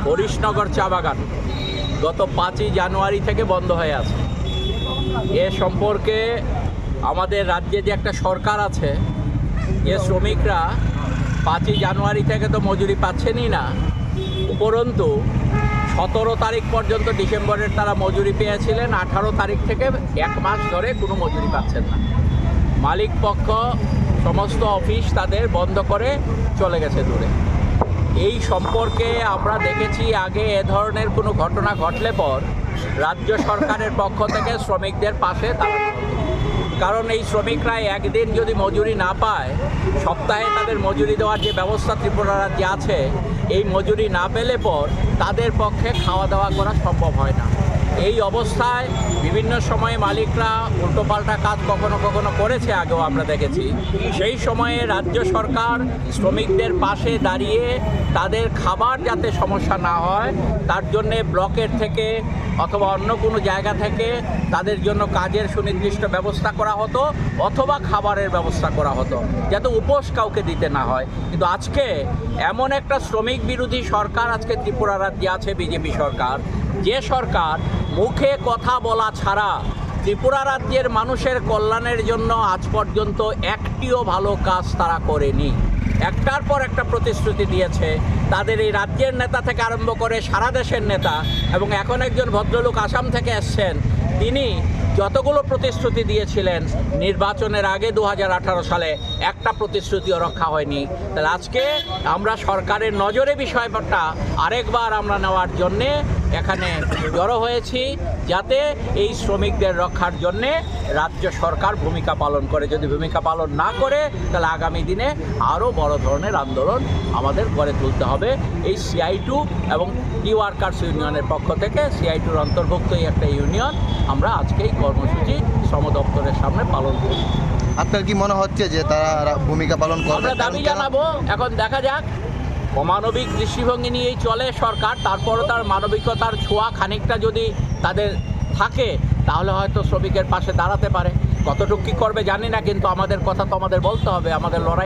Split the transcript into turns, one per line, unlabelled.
হরিশনগর চা বাগান গত 5ই জানুয়ারি থেকে বন্ধ হয়ে আছে। এ সম্পর্কে আমাদের রাজ্যে যে একটা সরকার আছে, এ শ্রমিকরা 5ই জানুয়ারি থেকে তো মজুরি পাচ্ছেনই না, উপরন্তু 17 তারিখ পর্যন্ত ডিসেম্বরের তারা মজুরি পেয়েছিলেন, 18 তারিখ থেকে 1 মাস ধরে কোনো মজুরি পাচ্ছেন না। মালিক পক্ষ সমস্ত অফিস তাদের বন্ধ করে চলে গেছে দূরে। এই সম্পর্কে আমরা দেখেছি আগে এ ধরনের কোনো ঘটনা ঘটলে পর রাজ্য সরকারের পক্ষ থেকে শ্রমিকদের পাশে দাঁড়ানো হতো। কারণ এই শ্রমিকরা একদিন যদি মজুরি না পায়, সপ্তাহে তাদের মজুরি দেওয়ার যে ব্যবস্থা ত্রিপুরা রাজ্যে আছে, এই মজুরি না পেলে পর তাদের পক্ষে খাওয়া দাওয়া করা সম্ভব হয় না। এই অবস্থায় বিভিন্ন সময়ে মালিকরা উল্টোপাল্টা কাজ কখনো কখনো করেছে, আগেও আমরা দেখেছি। সেই সময়ে রাজ্য সরকার শ্রমিকদের পাশে দাঁড়িয়ে তাদের খাবার যাতে সমস্যা না হয় তার জন্যে ব্লকের থেকে অথবা অন্য কোনো জায়গা থেকে তাদের জন্য কাজের সুনির্দিষ্ট ব্যবস্থা করা হতো অথবা খাবারের ব্যবস্থা করা হতো, যাতে উপোস কাউকে দিতে না হয়। কিন্তু আজকে এমন একটা শ্রমিক বিরোধী সরকার আজকে ত্রিপুরা রাজ্যে আছে, বিজেপি সরকার, যে সরকার মুখে কথা বলা ছাড়া ত্রিপুরা রাজ্যের মানুষের কল্যাণের জন্য আজ পর্যন্ত একটিও ভালো কাজ তারা করেনি। একটার পর একটা প্রতিশ্রুতি দিয়েছে তাদের এই রাজ্যের নেতা থেকে আরম্ভ করে সারা দেশের নেতা, এবং এখন একজন ভদ্রলোক আসাম থেকে এসছেন, তিনি যতগুলো প্রতিশ্রুতি দিয়েছিলেন নির্বাচনের আগে 2018 সালে, একটা প্রতিশ্রুতিও রক্ষা হয়নি। তাহলে আজকে আমরা সরকারের নজরে বিষয়টা আরেকবার আমরা নেওয়ার জন্যে এখানে জড়ো হয়েছি, যাতে এই শ্রমিকদের রক্ষার জন্যে রাজ্য সরকার ভূমিকা পালন করে। যদি ভূমিকা পালন না করে তাহলে আগামী দিনে আরও বড় ধরনের আন্দোলন আমাদের গড়ে তুলতে হবে। এই CI2 এবং টি ওয়ার্কার্স ইউনিয়নের পক্ষ থেকে, CI2-র অন্তর্ভুক্ত এই একটা ইউনিয়ন, আমরা আজকে এই কর্মসূচি শ্রম দপ্তরের সামনে পালন করি।
আপনার কি মনে হচ্ছে যে তারা ভূমিকা পালন করবে?
আমরা দাবি জানাবো, এখন দেখা যাক। অমানবিক দৃষ্টিভঙ্গি নিয়েই চলে সরকার, তারপরও তার মানবিকতার ছোঁয়া খানিকটা যদি তাদের থাকে তাহলে হয়তো শ্রমিকের পাশে দাঁড়াতে পারে। কতটুকু কী করবে জানি না, কিন্তু আমাদের কথা তো আমাদের বলতে হবে, আমাদের লড়াই